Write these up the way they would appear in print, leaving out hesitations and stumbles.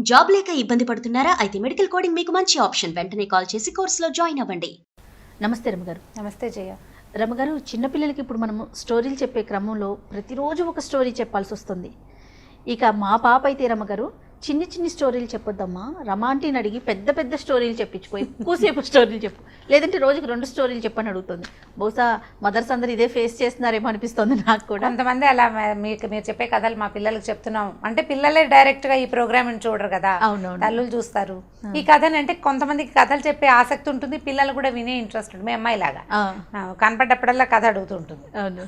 Job లేక ఇబ్బంది పడుతున్నారా? అయితే మెడికల్ కోడింగ్ మీకు మంచి ఆప్షన్. వెంటనే కాల్ చేసి కోర్సులో జాయిన్ అవ్వండి. నమస్తే రమగారు. నమస్తే జయ. రమగారు, చిన్నపిల్లలకి ఇప్పుడు మనము స్టోరీలు చెప్పే క్రమంలో ప్రతిరోజు ఒక స్టోరీ చెప్పాల్సి వస్తుంది. ఇక మా పాప అయితే రమగారు చిన్ని చిన్ని స్టోరీలు చెప్పొద్దమ్మా, రమాంటిని అడిగి పెద్ద పెద్ద స్టోరీలు చెప్పించుకో, ఎక్కువసేపు స్టోరీలు చెప్పు, లేదంటే రోజుకి 2 స్టోరీలు చెప్పని అడుగుతుంది. బహుశా మదర్స్ అందరు ఇదే ఫేస్ చేస్తున్నారేమో అనిపిస్తుంది నాకు కూడా. కొంతమంది అలా మీరు చెప్పే కథలు మా పిల్లలకి చెప్తున్నాం అంటే పిల్లలే డైరెక్ట్గా ఈ ప్రోగ్రామ్ చూడరు కదా, అవునవును, తల్లులు చూస్తారు ఈ కథని. అంటే కొంతమందికి కథలు చెప్పే ఆసక్తి ఉంటుంది, పిల్లలు కూడా వినే ఇంట్రెస్ట్ ఉంటుంది. మీ అమ్మాయి లాగా కనపడ్డప్పుడల్లా కథ అడుగుతుంటుంది. అవును,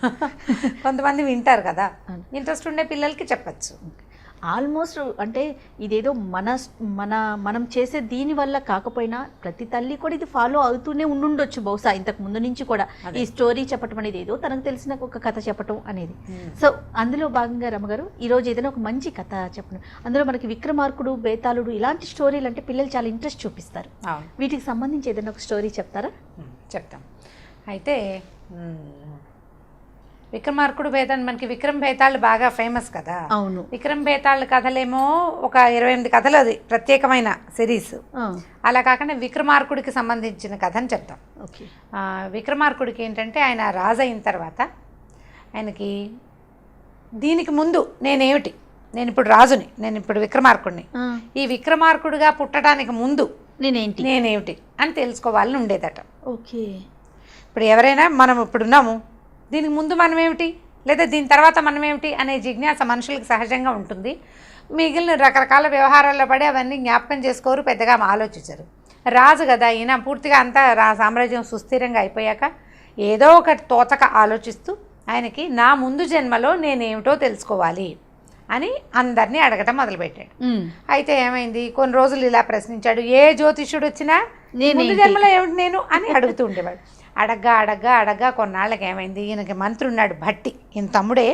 కొంతమంది వింటారు కదా, ఇంట్రెస్ట్ ఉండే పిల్లలకి చెప్పచ్చు. ఆల్మోస్ట్ అంటే ఇదేదో మనం చేసే దీని వల్ల కాకపోయినా ప్రతి తల్లి కూడా ఇది ఫాలో అవుతూనే ఉండుండొచ్చు బహుశా ఇంతకు ముందు నుంచి కూడా. ఈ స్టోరీ చెప్పటం అనేది ఏదో తనకు తెలిసిన ఒక కథ చెప్పటం అనేది. సో అందులో భాగంగా రమగారు ఈరోజు ఏదైనా ఒక మంచి కథ చెప్పండి. అందులో మనకి విక్రమార్కుడు, బేతాళుడు ఇలాంటి స్టోరీలు అంటే పిల్లలు చాలా ఇంట్రెస్ట్ చూపిస్తారు. వీటికి సంబంధించి ఏదైనా ఒక స్టోరీ చెప్తారా? చెప్తాం. అయితే విక్రమార్కుడు, బేతాళుడు, మనకి విక్రమ్ బేతాళుడు బాగా ఫేమస్ కదా. అవును, విక్రమ్ బేతాళుడు కథలేమో ఒక 28 కథలు, అది ప్రత్యేకమైన సిరీస్. అలా కాకుండా విక్రమార్కుడికి సంబంధించిన కథని చెప్తాం. ఓకే. విక్రమార్కుడికి ఏంటంటే ఆయన రాజు అయిన తర్వాత ఆయనకి దీనికి ముందు నేనేమిటి, నేను ఇప్పుడు రాజుని, నేను ఇప్పుడు విక్రమార్కుడిని, ఈ విక్రమార్కుడిగా పుట్టడానికి ముందు నేనేమిటి అని తెలుసుకోవాలని ఉండేదట. ఓకే. ఇప్పుడు ఎవరైనా మనం ఇప్పుడున్నాము, దీనికి ముందు మనం ఏమిటి, లేదా దీని తర్వాత మనం ఏమిటి అనే జిజ్ఞాస మనుషులకు సహజంగా ఉంటుంది. మిగిలిన రకరకాల వ్యవహారాల్లో పడి అవన్నీ జ్ఞాపకం చేసుకోరు, పెద్దగా ఆలోచించరు. రాజు కదా ఈయన, పూర్తిగా అంతా సామ్రాజ్యం సుస్థిరంగా అయిపోయాక ఏదో ఒకటి తోచక ఆలోచిస్తూ ఆయనకి నా ముందు జన్మలో నేనేమిటో తెలుసుకోవాలి అని అందరినీ అడగటం మొదలుపెట్టాడు. అయితే ఏమైంది, కొన్ని రోజులు ఇలా ప్రశ్నించాడు. ఏ జ్యోతిష్యుడు వచ్చినా ముందు జన్మలో ఏమిటి నేను అని అడుగుతూ ఉండేవాడు. అడగ్గా కొన్నాళ్ళకి ఏమైంది, ఈయనకి మంత్రి ఉన్నాడు భట్టి, ఈయన తమ్ముడే.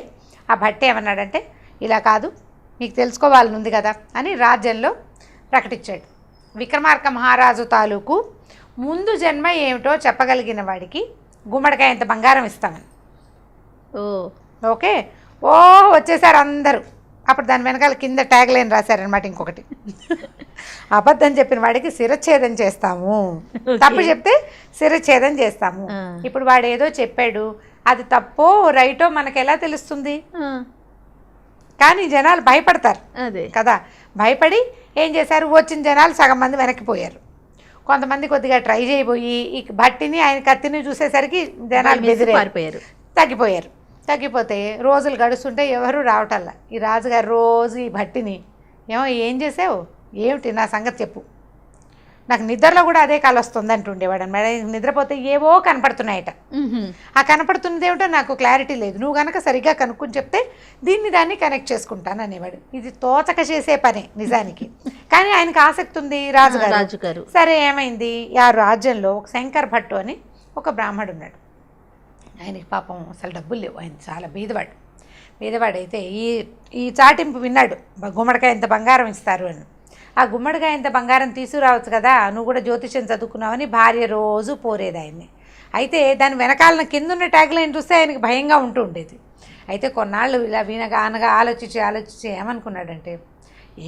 ఆ భట్టి ఏమన్నాడంటే, ఇలా కాదు మీకు తెలుసుకోవాలని ఉంది కదా అని రాజ్యంలో ప్రకటించాడు. విక్రమార్క మహారాజు తాలూకు ముందు జన్మ ఏమిటో చెప్పగలిగిన వాడికి గుమ్మడికాయ ఇంత బంగారం ఇస్తామని. ఓకే, వచ్చేసారు అందరూ. అప్పుడు దాని వెనకాల కింద ట్యాగ్ లైన్ రాశారనమాట ఇంకొకటి, అబద్ధం చెప్పిన వాడికి శిరచ్ఛేదం చేస్తాము, తప్పు చెప్తే శిరచ్ఛేదం చేస్తాము. ఇప్పుడు వాడు ఏదో చెప్పాడు, అది తప్పో రైటో మనకు ఎలా తెలుస్తుంది? కానీ జనాలు భయపడతారు కదా, భయపడి ఏం చేశారు, వచ్చిన జనాలు సగం మంది వెనక్కిపోయారు. కొంతమంది కొద్దిగా ట్రై చేయబోయి ఈ భట్టిని, ఆయన కత్తిని చూసేసరికి జనాలు బెదిరిపోయారు, తగ్గిపోతే రోజులు గడుస్తుంటే ఎవరు రావటల్లా. ఈ రాజుగారు రోజు ఈ భట్టిని, ఏం చేసావు, ఏమిటి నా సంగతి చెప్పు, నాకు నిద్రలో కూడా అదే కాలు వస్తుంది అంటుండేవాడు అనమాట. నిద్రపోతే ఏవో కనపడుతున్నాయట, ఆ కనపడుతున్నది ఏమిటో నాకు క్లారిటీ లేదు, నువ్వు కనుక సరిగ్గా కనుక్కొని చెప్తే దాన్ని కనెక్ట్ చేసుకుంటాను అనేవాడు. ఇది తోచక చేసే పనే నిజానికి, కానీ ఆయనకు ఆసక్తి ఉంది రాజుగారు. సరే ఏమైంది, ఆ రాజ్యంలో ఒక శంకర్ భట్టు అని ఒక బ్రాహ్మడు ఉన్నాడు. ఆయనకి పాపం అసలు డబ్బులు లేవు, ఆయన చాలా బీదవాడైతే ఈ చాటింపు విన్నాడు, గుమ్మడికాయ ఇంత బంగారం ఇస్తారు అని. ఆ గుమ్మడికాయ ఇంత బంగారం తీసుకురావచ్చు కదా, నువ్వు కూడా జ్యోతిష్యం చదువుకున్నావని భార్య రోజు పోరేది ఆయన్ని. అయితే దాని వెనకాలన కిందున్న ట్యాగ్ లైన్ చూస్తే ఆయనకి భయంగా ఉంటూ ఉండేది. అయితే కొన్నాళ్ళు ఇలా అనగా ఆలోచించి ఏమనుకున్నాడంటే,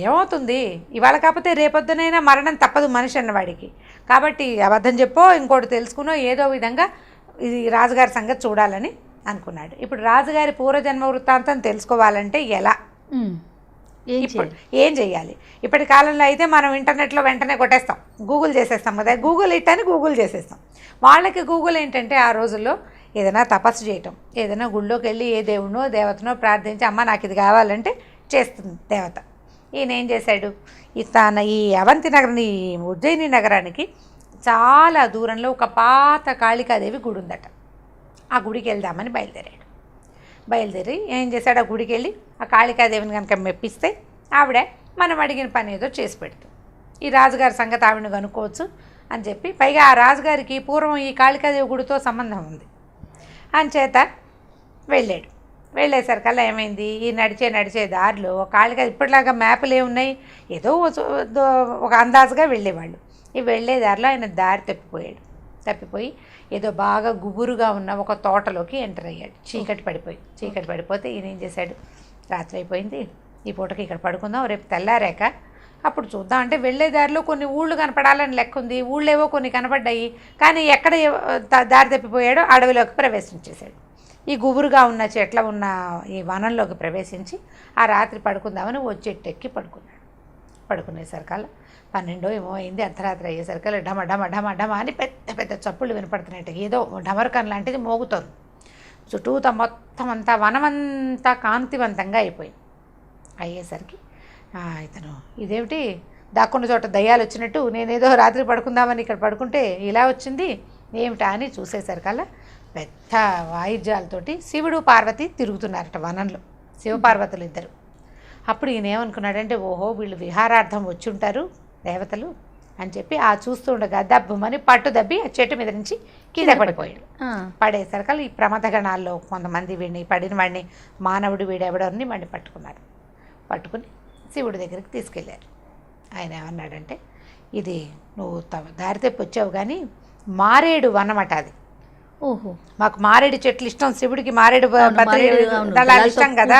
ఏమవుతుంది, ఇవాళ కాకపోతే రేపొద్దునైనా మరణం తప్పదు మనిషి అన్నవాడికి, కాబట్టి అబద్ధం చెప్పో ఇంకోటి తెలుసుకునో ఏదో విధంగా ఇది రాజుగారి సంగతి చూడాలని అనుకున్నాడు. ఇప్పుడు రాజుగారి పూర్వజన్మ వృత్తాంతం తెలుసుకోవాలంటే ఎలా, ఏం చేయాలి? ఇప్పటి కాలంలో అయితే మనం ఇంటర్నెట్లో వెంటనే కొట్టేస్తాం, గూగుల్ చేసేస్తాం కదా, గూగుల్ ఇట్టని గూగుల్ చేసేస్తాం. వాళ్ళకి గూగుల్ ఏంటంటే ఆ రోజుల్లో ఏదైనా తపస్సు చేయటం, ఏదైనా గుళ్ళోకి వెళ్ళి ఏ దేవుడినో దేవతనో ప్రార్థించి అమ్మ నాకు ఇది కావాలంటే చేస్తుంది దేవత. ఈయన ఏం చేశాడు, ఈ అవంతి నగరం, ఈ ఉజ్జయిని నగరానికి చాలా దూరంలో ఒక పాత కాళికాదేవి గుడి ఉందట. ఆ గుడికి వెళ్దామని బయలుదేరి ఏం చేశాడు, ఆ గుడికి వెళ్ళి ఆ కాళికాదేవిని కనుక మెప్పిస్తే ఆవిడ మనం అడిగిన పని ఏదో చేసి పెడుతుంది, ఈ రాజుగారి సంగతి ఆవిడని కనుక్కోవచ్చు అని చెప్పి, పైగా ఆ రాజుగారికి పూర్వం ఈ కాళికాదేవి గుడితో సంబంధం ఉంది అంచేత వెళ్ళేసరికల్లా ఏమైంది, ఈ నడిచే దారిలో కాళికా ఇప్పటిలాగా మ్యాపులు ఏమున్నాయి, ఏదో ఒక అందాజుగా వెళ్ళేవాళ్ళు. ఈ వెళ్ళే దారిలో ఆయన దారి తప్పిపోయి ఏదో బాగా గుబురుగా ఉన్న ఒక తోటలోకి ఎంటర్ అయ్యాడు. చీకటి పడిపోతే ఈయన ఏం చేశాడు, రాత్రి అయిపోయింది, ఈ పూటకి ఇక్కడ పడుకుందాం, రేపు తెల్లారాక అప్పుడు చూద్దాం అంటే వెళ్ళే దారిలో కొన్ని ఊళ్ళు కనపడాలని లెక్క ఉంది, ఊళ్ళేవో కొన్ని కనపడ్డాయి, కానీ ఎక్కడ దారి తప్పిపోయాడో అడవిలోకి ప్రవేశించేశాడు. ఈ గుబురుగా ఉన్న చెట్ల ఉన్న ఈ వనంలోకి ప్రవేశించి ఆ రాత్రి పడుకుందామని ఓ చెట్టు ఎక్కి పడుకున్నాడు. పడుకునేసరికల్లా 12 ఏమో అయింది. అర్ధరాత్రి అయ్యేసరికల్లా డమ డమ డమ డమ అని పెద్ద పెద్ద చప్పుళ్ళు వినపడుతున్నట్టు ఏదో డమరకం లాంటిది మోగుతోంది. చుట్టూత మొత్తం అంతా వనమంతా కాంతివంతంగా అయిపోయింది. అయ్యేసరికి ఇతను ఇదేమిటి దాక్కున్న చోట దయ్యాలు వచ్చినట్టు, నేనేదో రాత్రి పడుకుందామని ఇక్కడ పడుకుంటే ఇలా వచ్చింది ఏమిటా అని చూసేసరికల్లా పెద్ద వాయిద్యాలతోటి శివుడు పార్వతి తిరుగుతున్నారట వనంలో, శివపార్వతులు ఇద్దరు. అప్పుడు ఈయన ఏమనుకున్నాడంటే, ఓహో వీళ్ళు విహారార్థం వచ్చి ఉంటారు దేవతలు అని చెప్పి ఆ చూస్తూ ఉండగా దబ్బుమని పట్టు దబ్బి ఆ చెట్టు మీద నుంచి కింద పడిపోయాడు. పడేసరికల్లా ఈ ప్రమథగణాల్లో కొంతమంది వీడిని పడిన వాడిని మానవుడు వీడెవడని వాడిని పట్టుకున్నారు. పట్టుకుని శివుడి దగ్గరికి తీసుకెళ్ళారు. ఆయన ఏమన్నాడంటే, ఇది నువ్వు దారి తెప్పి వచ్చావు కానీ మారేడు వనమట అది. ఓహో, మాకు మారేడు చెట్లు ఇష్టం, శివుడికి మారేడు దళాలు ఇష్టం కదా.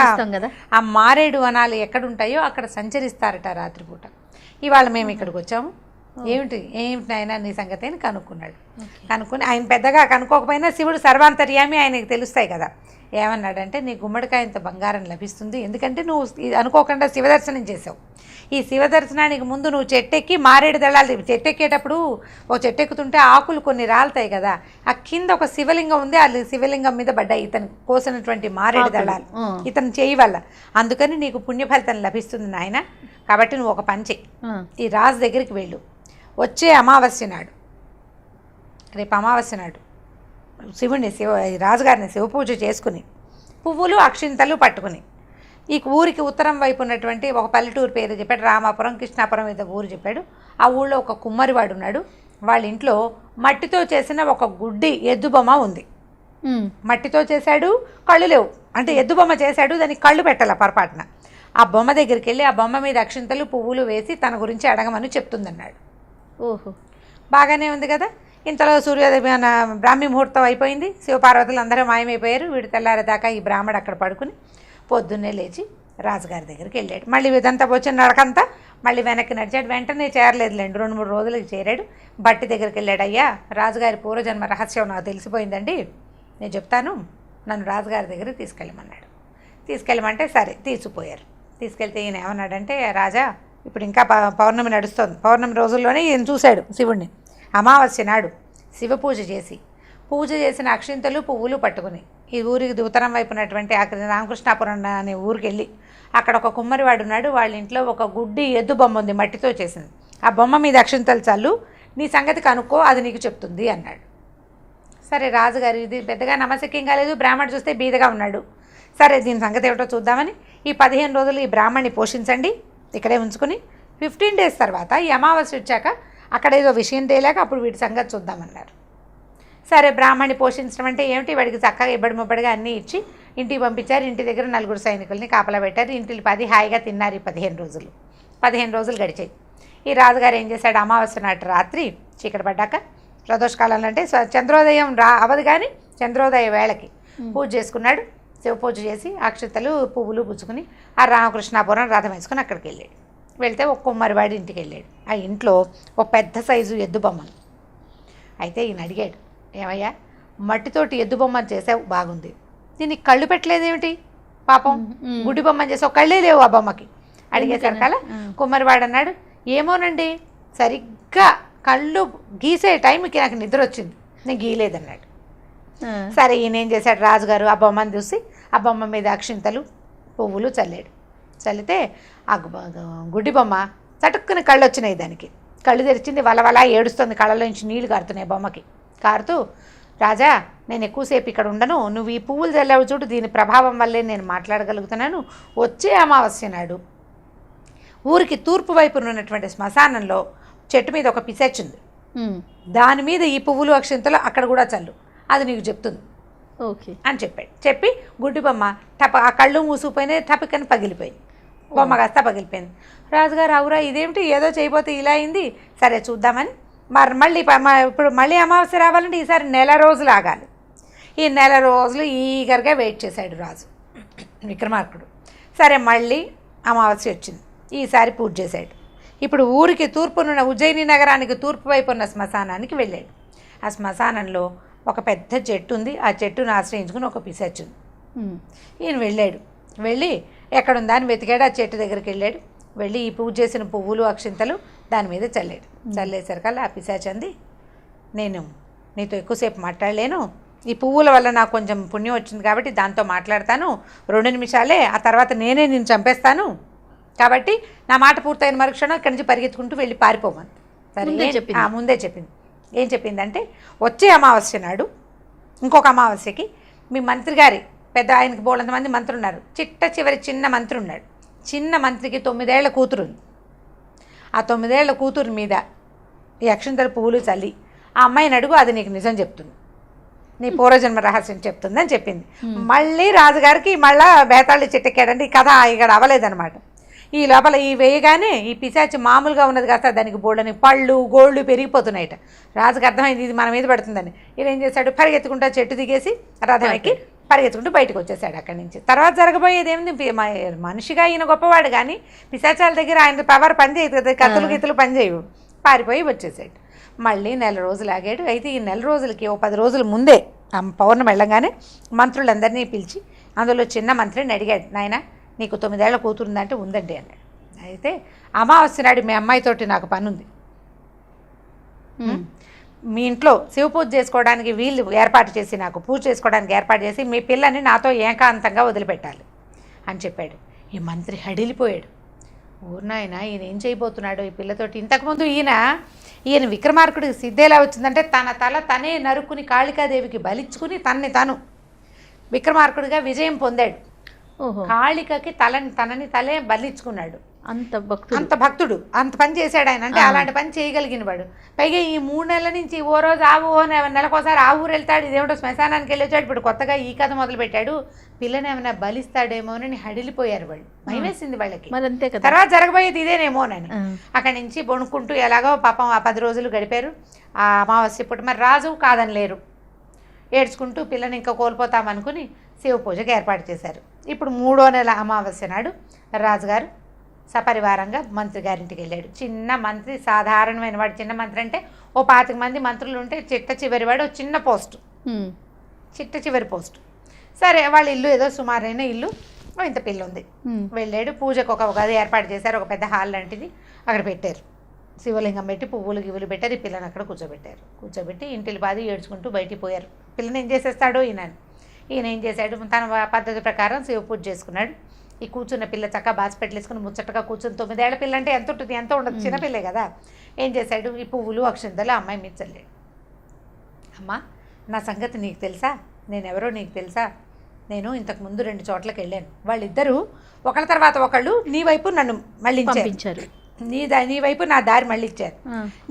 ఆ మారేడు వనాలు ఎక్కడుంటాయో అక్కడ సంచరిస్తారట రాత్రిపూట. ఇవాళ మేము ఇక్కడికి వచ్చాము, ఏమిటి నాయన నీ సంగతి అని కనుక్కున్నాడు. కనుక్కొని ఆయన పెద్దగా కనుక్కోకపోయినా శివుడు సర్వాంతర్యామి, ఆయనకి తెలుస్తాయి కదా. ఏమన్నాడంటే, నీ గుమ్మడికాయ ఇంత బంగారం లభిస్తుంది, ఎందుకంటే నువ్వు అనుకోకుండా శివదర్శనం చేసావు. ఈ శివదర్శనానికి ముందు నువ్వు చెట్టెక్కి మారేడు దళాలు, చెట్టెక్కేటప్పుడు ఒక చెట్టెక్కుతుంటే ఆకులు కొన్ని రాలుతాయి కదా, ఆ కింద ఒక శివలింగం ఉంది, ఆ శివలింగం మీద పడ్డాయి ఇతను కోసినటువంటి మారేడు దళాలు ఇతను చేయి వల్ల. అందుకని నీకు పుణ్యఫలితం లభిస్తుంది నాయన. కాబట్టి నువ్వు ఒక పని చెయ్యి, ఈ రాజు దగ్గరికి వెళ్ళు, వచ్చే అమావాస్య నాడు, రేపు అమావాస్య నాడు శివుడిని రాజుగారిని శివపూజ చేసుకుని పువ్వులు అక్షింతలు పట్టుకుని ఈ ఊరికి ఉత్తరం వైపు ఉన్నటువంటి ఒక పల్లెటూరు పేరు చెప్పాడు, రామాపురం కృష్ణాపురం ఏదో ఊరు చెప్పాడు. ఆ ఊళ్ళో ఒక కుమ్మరివాడు ఉన్నాడు. వాళ్ళ ఇంట్లో మట్టితో చేసిన ఒక గుడ్డి ఎద్దు బొమ్మ ఉంది. మట్టితో చేశాడు, కళ్ళు లేవు, అంటే ఎద్దు బొమ్మ చేశాడు, దానికి కళ్ళు పెట్టాల పొరపాటున. ఆ బొమ్మ దగ్గరికి వెళ్ళి ఆ బొమ్మ మీద అక్షింతలు పువ్వులు వేసి తన గురించి అడగమని చెప్తుందన్నాడు. ఓహో, బాగానే ఉంది కదా. ఇంతలో సూర్యోదయం బ్రాహ్మీ ముహూర్తం అయిపోయింది, శివపార్వతులు అందరూ మాయమైపోయారు. వీడు తెల్లారేదాకా ఈ బ్రాహ్మడు అక్కడ పడుకుని పొద్దున్నే లేచి రాజుగారి దగ్గరికి వెళ్ళాడు. మళ్ళీ ఇదంతా వచ్చిన నడకంతా మళ్ళీ వెనక్కి నడిచాడు. వెంటనే చేరలేదులేండి, 2-3 రోజులకి చేరాడు. బట్టి దగ్గరికి వెళ్ళాడు. అయ్యా, రాజుగారి పూర్వజన్మ రహస్యం నాకు తెలిసిపోయిందండి, నేను చెప్తాను, నన్ను రాజుగారి దగ్గరికి తీసుకెళ్ళమన్నాడు. తీసుకెళ్ళమంటే సరే తీసుకుపోయారు. తీసుకెళ్తే ఈయన ఏమన్నాడంటే, రాజా ఇప్పుడు ఇంకా పౌర్ణమి నడుస్తోంది, పౌర్ణమి రోజుల్లోనే ఈయన చూశాడు శివుణ్ణి. అమావాస్య నాడు శివ పూజ చేసిన అక్షింతలు పువ్వులు పట్టుకుని ఈ ఊరికి ఉత్తరం వైపు ఉన్నటువంటి రామకృష్ణాపురం అనే ఊరికి వెళ్ళి అక్కడ ఒక కుమ్మరివాడు ఉన్నాడు. వాళ్ళ ఇంట్లో ఒక గుడ్డి ఎద్దు బొమ్మ ఉంది, మట్టితో చేసింది. ఆ బొమ్మ మీద అక్షింతలు చల్లు, నీ సంగతి కనుక్కో, అది నీకు చెప్తుంది అన్నాడు. సరే రాజుగారు ఇది పెద్దగా నమస్కారం కాలేదు, బ్రాహ్మణుడు చూస్తే బీదగా ఉన్నాడు. సరే దీని సంగతి ఏమిటో చూద్దామని ఈ 15 రోజులు ఈ బ్రాహ్మణ్ణి పోషించండి, ఇక్కడే ఉంచుకుని 15 డేస్ తర్వాత ఈ అమావాస్య వచ్చాక అక్కడ ఏదో విషయం తేలాక అప్పుడు వీటి సంగతి చూద్దామన్నారు. సరే బ్రాహ్మణ్ణి పోషించడం అంటే ఏమిటి, వాడికి చక్కగా ఇబ్బడి ముబ్బడిగా అన్నీ ఇచ్చి ఇంటికి పంపించారు. ఇంటి దగ్గర 4 సైనికుల్ని కాపలా పెట్టారు. ఇంటికి 10 హాయిగా తిన్నారు. ఈ 15 రోజులు గడిచాయి. ఈ రాజుగారు ఏం చేశాడు, అమావాస్య నాటి రాత్రి చీకటి పడ్డాక ప్రదోషకాలంలో అంటే చంద్రోదయం అవదు కానీ చంద్రోదయ వేళకి పూజ చేసుకున్నాడు. శివ పూజ చేసి అక్షతలు పువ్వులు పుచ్చుకుని ఆ రామకృష్ణాపురం రథం వేసుకుని అక్కడికి వెళ్ళాడు. వెళ్తే ఒక కుమ్మరివాడి ఇంటికి వెళ్ళాడు. ఆ ఇంట్లో ఒక పెద్ద సైజు ఎద్దు బొమ్మను. అయితే ఈయన అడిగాడు, ఏమయ్యా మట్టితోటి ఎద్దు బొమ్మను చేసావు, బాగుంది, దీనికి కళ్ళు పెట్టలేదేమిటి, పాపం గుడి బొమ్మను చేసావు, కళ్ళే లేవు ఆ బొమ్మకి. అడిగేసరికల కుమ్మరివాడు అన్నాడు, ఏమోనండి సరిగ్గా కళ్ళు గీసే టైంకి నాకు నిద్ర వచ్చింది, నేను గీయలేదన్నాడు. సరే ఈయన ఏం చేశాడు, రాజుగారు ఆ బొమ్మను చూసి ఆ బొమ్మ మీద అక్షింతలు పువ్వులు చల్లాడు. చల్లితే ఆ గుడ్డి బొమ్మ చటుక్కుని కళ్ళు వచ్చినాయి. దానికి కళ్ళు తెరిచింది, వలవలా ఏడుస్తుంది, కళ్ళలోంచి నీళ్లు కారుతున్నాయి బొమ్మకి. కారుతూ, రాజా నేను ఎక్కువసేపు ఇక్కడ ఉండను, నువ్వు ఈ పువ్వులు చల్లావు చూడు, దీని ప్రభావం వల్లే నేను మాట్లాడగలుగుతున్నాను. వచ్చే అమావాస్య నాడు ఊరికి తూర్పు వైపున ఉన్నటువంటి శ్మశానంలో చెట్టు మీద ఒక పిశాచి ఉంది, దాని మీద ఈ పువ్వులు అక్షింతలు అక్కడ కూడా చల్లు, అది నీకు చెప్తుంది ఓకే అని చెప్పాడు. చెప్పి గుడ్డి బొమ్మ ఆ కళ్ళు మూసుకుపోయినాయి, టపికని పగిలిపోయింది. బొమ్మ కాస్త పగిలిపోయింది. రాజుగారు అవురా ఇదేమిటి, ఏదో చేయబోతే ఇలా అయింది, సరే చూద్దామని మళ్ళీ ఇప్పుడు మళ్ళీ అమావాస్య రావాలంటే ఈసారి 1 రోజులు ఆగాలి. ఈ 1 రోజులు ఈగర్గా వెయిట్ చేశాడు రాజు విక్రమార్కుడు. సరే మళ్ళీ అమావాస్య వచ్చింది, ఈసారి పూజ చేశాడు. ఇప్పుడు ఊరికి తూర్పునున్న ఉజ్జయిని నగరానికి తూర్పు వైపు ఉన్న శ్మశానానికి వెళ్ళాడు. ఆ శ్మశానంలో ఒక పెద్ద చెట్టు ఉంది. ఆ చెట్టును ఆశ్రయించుకుని ఒక పిశాచి ఉంది. ఈయన వెళ్ళాడు. వెళ్ళి ఎక్కడుందా అని వెతికాడు. ఆ చెట్టు దగ్గరికి వెళ్ళాడు. వెళ్ళి ఈ పూజ చేసిన పువ్వులు అక్షింతలు దాని మీద చల్లాడు. చల్లేసరికల్లా ఆ పిశాచి అంది, నేను నీతో ఎక్కువసేపు మాట్లాడలేను, ఈ పువ్వుల వల్ల నాకు కొంచెం పుణ్యం వచ్చింది కాబట్టి దాంతో మాట్లాడతాను, 2 నిమిషాలే, ఆ తర్వాత నేనే నిన్ను చంపేస్తాను, కాబట్టి నా మాట పూర్తయిన మరుక్షణం ఇక్కడి నుంచి పరిగెత్తుకుంటూ వెళ్ళి పారిపోమని. సరే ముందే చెప్పింది. ఏం చెప్పిందంటే, వచ్చే అమావాస్య నాడు ఇంకొక అమావాస్యకి మీ మంత్రి గారి పెద్ద ఆయనకి బోలంతమంది మంత్రులు ఉన్నారు. చివరి చిన్న మంత్రి ఉన్నాడు. చిన్న మంత్రికి 9 ఏళ్ల కూతురు ఉంది. ఆ 9 ఏళ్ల కూతురు మీద ఈ అక్షంతల పువ్వులు చల్లి ఆ అమ్మాయిని అడుగు, అది నీకు నిజం చెప్తుంది, నీ పూర్వజన్మ రహస్యం చెప్తుందని చెప్పింది. మళ్ళీ రాజుగారికి మళ్ళా బేతాళి చెట్టెక్కాడండి. ఈ కథ ఇక్కడ అవ్వలేదన్నమాట. ఈ లోపల ఈ వేయగానే ఈ పిశాచి మామూలుగా ఉన్నది కాస్త దానికి బోళ్ళని పళ్ళు గోళ్ళు పెరిగిపోతున్నాయట. రాజుకి అర్థమైంది ఇది మన మీద పడుతుందని. ఈయన ఏం చేశాడు, పరిగెత్తుకుంటా చెట్టు దిగేసి రథం ఎక్కి పరిగెత్తుకుంటూ బయటకు వచ్చేసాడు అక్కడి నుంచి. తర్వాత జరగబోయేది ఏమిటి, మనిషిగా ఈయన గొప్పవాడు కానీ పిశాచాల దగ్గర ఆయన పవర్ పనిచేయదు కదా, కత్తులు గిత్తులు పనిచేయవు. పారిపోయి వచ్చేసాడు. మళ్ళీ 1 రోజులు ఆగాడు. అయితే ఈ 1 రోజులకి 10 రోజుల ముందే పౌర్ణమి వెళ్ళంగానే మంత్రులందరినీ పిలిచి అందులో చిన్న మంత్రిని అడిగాడు, నాయన నీకు 9 ఏళ్ల కూతురుందంటే ఉందండి అన్నాడు. అయితే అమావాస్య నాడు మీ అమ్మాయితోటి నాకు పని ఉంది, మీ ఇంట్లో శివ పూజ చేసుకోవడానికి వీళ్ళు ఏర్పాటు చేసి నాకు పూజ చేసుకోవడానికి ఏర్పాటు చేసి మీ పిల్లని నాతో ఏకాంతంగా వదిలిపెట్టాలి అని చెప్పాడు. ఈ మంత్రి హడిలిపోయాడు. ఊరినాయన ఈయన ఏం చేయబోతున్నాడు ఈ పిల్లతోటి. ఇంతకుముందు ఈయన విక్రమార్కుడికి సిద్ధి ఎలా వచ్చిందంటే తన తల తనే నరుక్కుని కాళికాదేవికి బలిచ్చుకుని తనని విక్రమార్కుడిగా విజయం పొందాడు. కాళికకి తనని తలే బలిచ్చుకున్నాడు. అంత భక్తుడు అంత పని చేశాడు ఆయన. అంటే అలాంటి పని చేయగలిగిన వాడు. పైగా ఈ 3 నెలల నుంచి ఓ రోజు నెలకోసారి ఆ ఊరు వెళ్తాడు, ఇదేమిటో శ్మశానానికి వెళ్ళి వచ్చాడు. ఇప్పుడు కొత్తగా ఈ కథ మొదలుపెట్టాడు. పిల్లని ఏమైనా బలిస్తాడేమోనని హడిలిపోయారు వాళ్ళు. భయమేసింది వాళ్ళకి. తర్వాత జరగబోయేది ఇదేనేమోనని అక్కడి నుంచి బొణుక్కుంటూ ఎలాగో పాపం ఆ 10 రోజులు గడిపారు. ఆ అమావాస్య పూట మరి రాజు కాదని లేరు. ఏడ్చుకుంటూ పిల్లని ఇంకా కోల్పోతామనుకుని శివ పూజకు ఏర్పాటు చేశారు. ఇప్పుడు 3వ నెల అమావాస్య నాడు రాజుగారు సపరివారంగా మంత్రి గారింటికి వెళ్ళాడు. చిన్న మంత్రి, సాధారణమైన వాడు. చిన్న మంత్రి అంటే ఓ 25 మంది మంత్రులు ఉంటే చివరి వాడు చిన్న పోస్టు, చివరి పోస్టు. సరే వాళ్ళ ఇల్లు ఏదో సుమారైన ఇల్లు, ఇంత పిల్ల ఉంది. వెళ్ళాడు. పూజకు ఒక గది ఏర్పాటు చేశారు, ఒక పెద్ద హాల్ లాంటిది అక్కడ పెట్టారు. శివలింగం పెట్టి పువ్వులు గివ్వులు పెట్టారు. ఈ పిల్లని అక్కడ కూర్చోబెట్టి ఇంటిని బాధి ఏడ్చుకుంటూ బయటికి పోయారు. పిల్లని ఏం చేసేస్తాడో ఈయన ఏం చేశాడు, తన పద్ధతి ప్రకారం శివ పూజ చేసుకున్నాడు. ఈ కూర్చున్న పిల్ల చక్కగా బాసిపెట్టలేసుకుని ముచ్చటగా కూర్చుని 9 ఏళ్ల పిల్ల అంటే ఎంత ఉంటుంది, ఎంత ఉండదు, చిన్నపిల్లే కదా. ఏం చేశాడు, ఈ పువ్వులు అక్షంతలు అమ్మాయి మీద చల్లాడు. అమ్మ నా సంగతి నీకు తెలుసా, నేనెవరో నీకు తెలుసా, నేను ఇంతకుముందు 2 చోట్లకి వెళ్ళాను. వాళ్ళిద్దరూ ఒకళ్ళ తర్వాత ఒకళ్ళు నీ వైపు నన్ను మళ్ళించారు, నీ వైపు నా దారి మళ్ళించారు.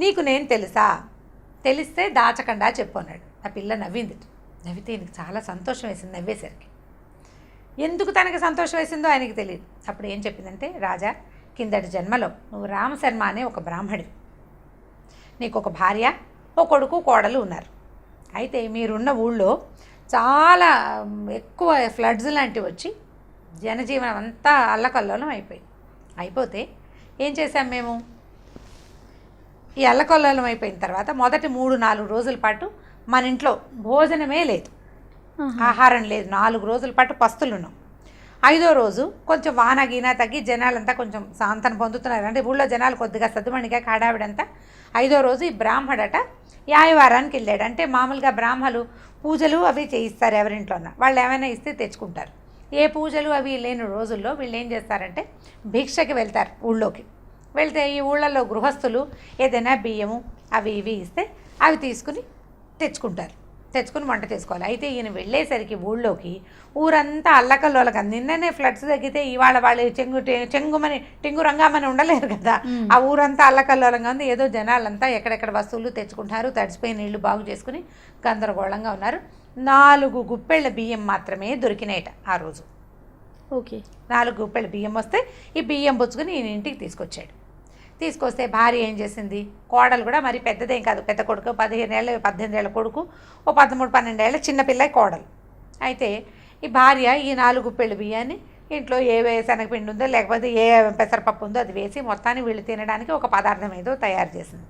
నీకు నేను తెలుసా, తెలిస్తే దాచకుండా చెప్పు అన్నాడు. ఆ పిల్ల నవ్వింది. నవ్వితే ఈయనకి చాలా సంతోషం వేసింది. నవ్వేసరికి ఎందుకు తనకి సంతోషం వేసిందో ఆయనకి తెలియదు. అప్పుడు ఏం చెప్పిందంటే, రాజా కిందటి జన్మలో నువ్వు రామశర్మ అనే ఒక బ్రాహ్మడివి, నీకు ఒక భార్య, ఓ కొడుకు, కోడలు ఉన్నారు. అయితే మీరున్న ఊళ్ళో చాలా ఎక్కువ ఫ్లడ్స్ లాంటివి వచ్చి జనజీవనం అంతా అల్లకల్లోలం అయిపోతే ఏం చేశాం మేము, ఈ అల్లకల్లోలం అయిపోయిన తర్వాత మొదటి 3-4 రోజుల పాటు మన ఇంట్లో భోజనమే లేదు, ఆహారం లేదు. 4 రోజుల పాటు పస్తులున్నాం. 5వ రోజు కొంచెం వాన గీనా తగ్గి జనాలంతా కొంచెం శాంతన పొందుతున్నారు. అంటే ఊళ్ళో జనాలు కొద్దిగా సద్దుమణిగా కాడావిడంతా. 5వ రోజు ఈ బ్రాహ్మడట యాయవారానికి వెళ్ళాడు. అంటే మామూలుగా బ్రాహ్మలు పూజలు అవి చేయిస్తారు ఎవరింట్లోన్నా. వాళ్ళు ఏమైనా ఇస్తే తెచ్చుకుంటారు. ఏ పూజలు అవి లేని రోజుల్లో వీళ్ళు ఏం చేస్తారంటే భిక్షకి వెళ్తారు ఊళ్ళోకి. వెళ్తే ఈ ఊళ్ళల్లో గృహస్థులు ఏదైనా బియ్యము అవి ఇవి ఇస్తే అవి తెచ్చుకుని వంట చేసుకోవాలి. అయితే ఈయన వెళ్ళేసరికి ఊళ్ళోకి ఊరంతా అల్లకల్లోలక. నిన్ననే ఫ్లడ్స్ తగ్గితే ఇవాళ వాళ్ళు టెంగు రంగామని ఉండలేరు కదా. ఆ ఊరంతా అల్లకల్లోలంగా ఉంది. ఏదో జనాలంతా ఎక్కడెక్కడ వస్తువులు తెచ్చుకుంటారు. తడిసిపోయిన నీళ్లు బాగు చేసుకుని గందరగోళంగా ఉన్నారు. 4 గుప్పెళ్ళ బియ్యం మాత్రమే దొరికినాయట ఆ రోజు. ఓకే, 4 గుప్పెళ్ళ బియ్యం వస్తే ఈ బియ్యం పుచ్చుకుని ఈయన ఇంటికి తీసుకొస్తే భార్య ఏం చేసింది, కోడలు కూడా మరి పెద్దదేం కాదు, పెద్ద కొడుకు 18 ఏళ్ళ కొడుకు, ఓ 13-12 ఏళ్ళ చిన్నపిల్ల కోడలు. అయితే ఈ భార్య ఈ 4 గుప్పెళ్ళ బియ్యాన్ని ఇంట్లో ఏ శనగపిండి ఉందో లేకపోతే ఏ పెసరపప్పు ఉందో అది వేసి మొత్తాన్ని వీళ్ళు తినడానికి ఒక పదార్థం ఏదో తయారు చేసింది.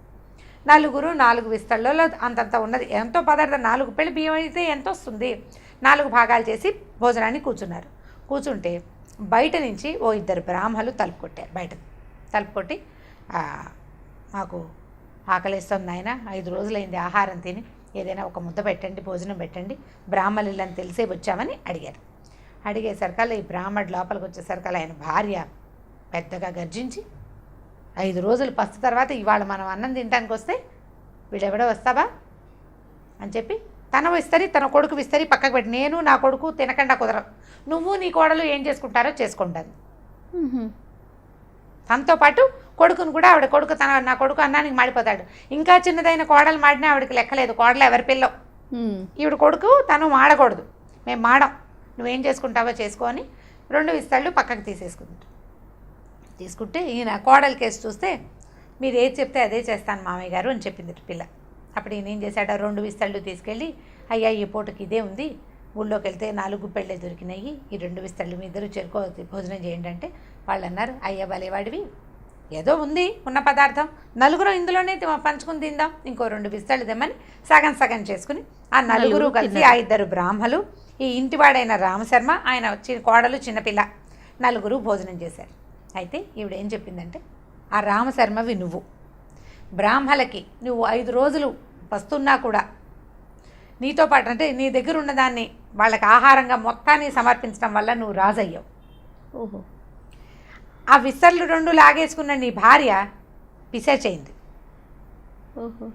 4 విస్తళ్ళలో అంతంత ఉన్నది ఎంతో పదార్థం. 4 పెళ్ళి బియ్యం అయితే ఎంత వస్తుంది? 4 భాగాలు చేసి భోజనాన్ని కూర్చున్నారు. కూర్చుంటే బయట నుంచి ఓ 2 బ్రాహ్మలు తలుపు కొట్టారు. బయట తలుపు కొట్టి మాకు ఆకలిస్తుంది నాయన, 5 రోజులైంది ఆహారం తిని, ఏదైనా ఒక ముద్ద పెట్టండి, భోజనం పెట్టండి, బ్రాహ్మలు ఇల్లని తెలిసే వచ్చామని అడిగారు. అడిగేసరికల్లా ఈ బ్రాహ్మడు లోపలికి వచ్చేసరికల్లా ఆయన భార్య పెద్దగా గర్జించి 5 రోజులు పస్తు తర్వాత ఇవాళ మనం అన్నం తినడానికి వస్తే వీడెవడో వస్తావా అని చెప్పి తన విస్తరి తన కొడుకు విస్తరి పక్కకు పెట్టి, నేను నా కొడుకు తినకుండా కుదరదు, నువ్వు నీ కోడలు ఏం చేసుకుంటారో చేసుకుంటాను. తనతో పాటు కొడుకును కూడా ఆవిడ కొడుకు నా కొడుకు అన్నానికి మాడిపోతాడు. ఇంకా చిన్నదైన కోడలు మాడినా ఆవిడకి లెక్కలేదు, కోడలు ఎవరి పిల్లో, ఈవిడ కొడుకు తను మాడకూడదు, మేము మాడం, నువ్వేం చేసుకుంటావో చేసుకొని 2 విస్తళ్ళు పక్కకు తీసుకుంటే ఈయన కోడలి కేసు చూస్తే మీరు ఏది చెప్తే అదే చేస్తాను మామయ్య గారు అని చెప్పింది పిల్ల. అప్పుడు ఈయన ఏం చేశాడు, 2 విస్తళ్ళు తీసుకెళ్ళి, అయ్యా ఈ పూటకి ఇదే ఉంది, ఊళ్ళోకి వెళ్తే 4 పెళ్ళే దొరికినాయి, ఈ 2 విస్తళ్ళు మీ ఇద్దరు చెరుకో భోజనం చేయండి అంటే వాళ్ళు అన్నారు, అయ్యా భలేవాడివి, ఏదో ఉంది ఉన్న పదార్థం, 4 ఇందులోనే పంచుకుని తిందాం, ఇంకో 2 విస్తళ్ళు తెమ్మని సగం చేసుకుని ఆ 4 కలిసి ఆ 2 బ్రాహ్మలు, ఈ ఇంటివాడైన రామశర్మ, ఆయన కోడలు చిన్నపిల్ల 4 భోజనం చేశారు. అయితే ఈవిడ ఏం చెప్పిందంటే, ఆ రామశర్మవి నువ్వు, బ్రాహ్మలకి నువ్వు 5 రోజులు వస్తున్నా కూడా నీతో పాటు అంటే నీ దగ్గర ఉన్నదాన్ని వాళ్ళకి ఆహారంగా మొత్తాన్ని సమర్పించడం వల్ల నువ్వు రాజయ్యావు. ఓహో. ఆ విస్తర్లు 2 లాగేసుకున్న నీ భార్య పిశాచయింది. ఓహో.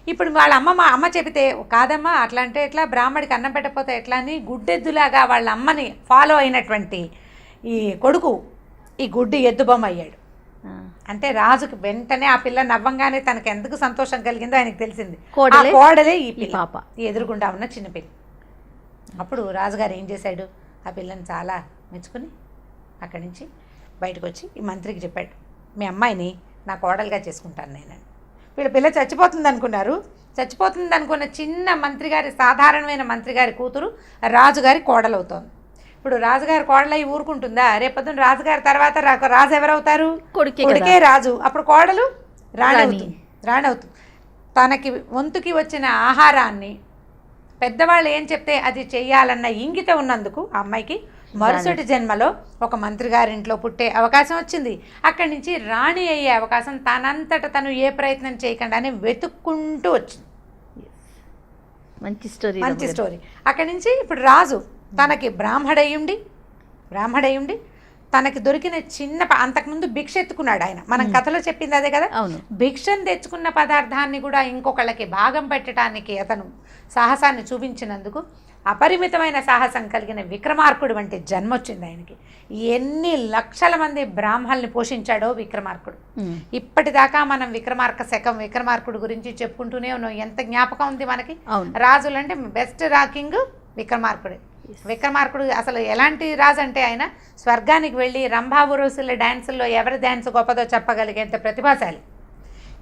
ఇప్పుడు వాళ్ళ అమ్మ చెబితే, కాదమ్మా అట్లా అంటే ఎట్లా, బ్రాహ్మడికి అన్నం పెట్టకపోతే ఎట్లా అని గుడ్డెద్దులాగా వాళ్ళ అమ్మని ఫాలో అయినటువంటి ఈ కొడుకు ఈ గుడ్డి ఎద్దుబొమ్మ అయ్యాడు. అంటే రాజుకి వెంటనే ఆ పిల్ల నవ్వంగానే తనకు ఎందుకు సంతోషం కలిగిందో ఆయనకు తెలిసింది, కోడలే ఈ పాప, ఈ ఎదురుగుండా ఉన్న చిన్నపిల్ల. అప్పుడు రాజుగారు ఏం చేశాడు, ఆ పిల్లని చాలా మెచ్చుకుని అక్కడి నుంచి బయటకు వచ్చి ఈ మంత్రికి చెప్పాడు, మీ అమ్మాయిని నా కోడలుగా చేసుకుంటాను నేనని. వీళ్ళ పిల్ల చచ్చిపోతుంది అనుకున్న చిన్న మంత్రి గారి, సాధారణమైన మంత్రి గారి కూతురు రాజుగారి కోడలవుతోంది. ఇప్పుడు రాజుగారి కోడలై ఊరుకుంటుందా? రేపొద్దున రాజుగారి తర్వాత రాజు ఎవరవుతారు? కొడుకే రాజు. అప్పుడు కోడలు రాణవుతుంది. తనకి వంతుకి వచ్చిన ఆహారాన్ని పెద్దవాళ్ళు ఏం చెప్తే అది చెయ్యాలన్న ఇంగిత ఉన్నందుకు ఆ అమ్మాయికి మరుసటి జన్మలో ఒక మంత్రి గారింట్లో పుట్టే అవకాశం వచ్చింది. అక్కడి నుంచి రాణి అయ్యే అవకాశం తనంతట తను ఏ ప్రయత్నం చేయకుండానే వెతుక్కుంటూ వచ్చింది. మంచి స్టోరీ. అక్కడి నుంచి ఇప్పుడు రాజు తనకి బ్రాహ్మడయ్యుండి తనకి దొరికిన చిన్న అంతకుముందు భిక్ష ఎత్తుకున్నాడు ఆయన. మనం కథలో చెప్పింది అదే కదా. భిక్షను తెచ్చుకున్న పదార్థాన్ని కూడా ఇంకొకళ్ళకి భాగం పెట్టడానికి అతను సాహసాన్ని చూపించినందుకు అపరిమితమైన సాహసం కలిగిన విక్రమార్కుడు వంటి జన్మ వచ్చింది ఆయనకి. ఎన్ని లక్షల మంది బ్రాహ్మణుల్ని పోషించాడో విక్రమార్కుడు. ఇప్పటిదాకా మనం విక్రమార్కుడు గురించి చెప్పుకుంటూనే ఉన్నాం. ఎంత జ్ఞాపకం ఉంది మనకి. రాజులు అంటే బెస్ట్ రాకింగ్ విక్రమార్కుడు అసలు ఎలాంటి రాజు అంటే ఆయన స్వర్గానికి వెళ్ళి రంభాబురుసుల డ్యాన్సుల్లో ఎవరి డ్యాన్స్ గొప్పదో చెప్పగలిగేంత ప్రతిభాశాలి.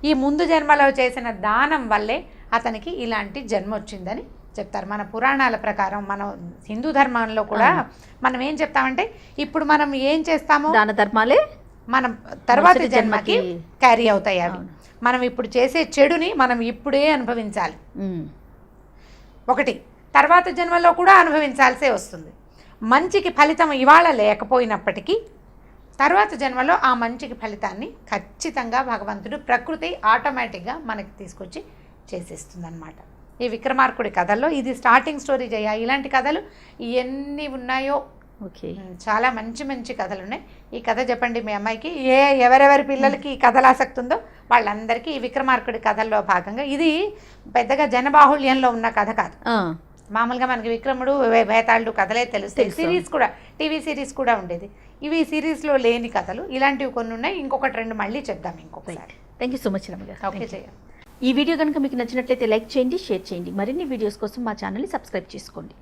ఈ ముందు జన్మలో చేసిన దానం వల్లే అతనికి ఇలాంటి జన్మ వచ్చిందని చెప్తారు. మన పురాణాల ప్రకారం మనం హిందూ ధర్మంలో కూడా మనం ఏం చెప్తామంటే, ఇప్పుడు మనం ఏం చేస్తామో దాన ధర్మాలే మనం తర్వాతి జన్మకి క్యారీ అవుతాయి. అవి మనం ఇప్పుడు చేసే చెడుని మనం ఇప్పుడే అనుభవించాలి. ఒకటి తర్వాత జన్మలో కూడా అనుభవించాల్సే వస్తుంది. మంచికి ఫలితం ఇవాళ లేకపోయినప్పటికీ తర్వాత జన్మలో ఆ మంచికి ఫలితాన్ని ఖచ్చితంగా భగవంతుడు, ప్రకృతి ఆటోమేటిక్గా మనకి తీసుకొచ్చి చేసేస్తుంది అన్నమాట. ఈ విక్రమార్కుడి కథల్లో ఇది స్టార్టింగ్ స్టోరీ జయ. ఇలాంటి కథలు ఎన్ని ఉన్నాయో, చాలా మంచి మంచి కథలు ఉన్నాయి. ఈ కథ చెప్పండి మీ అమ్మాయికి. ఎవరెవరి పిల్లలకి ఈ కథలు ఆసక్తి ఉందో వాళ్ళందరికీ ఈ విక్రమార్కుడి కథల్లో భాగంగా. ఇది పెద్దగా జనబాహుళ్యంలో ఉన్న కథ కాదు. మామూలుగా మనకి విక్రముడు, వేతాళుడు కథలే తెలుస్తాయి. సిరీస్ కూడా, టీవీ సిరీస్ కూడా ఉండేది. ఇవి సిరీస్లో లేని కథలు. ఇలాంటివి కొన్ని ఉన్నాయి. ఇంకొకటి 2 మళ్ళీ చెప్దాం ఇంకొకసారి. Thank you so much Ramya గారు. ఓకే చెయ్యాలి. ఈ వీడియో కనుక మీకు నచ్చినట్లయితే లైక్ చేయండి, షేర్ చేయండి. మరిన్ని వీడియోస్ కోసం మా ఛానల్ని సబ్స్క్రైబ్ చేసుకోండి.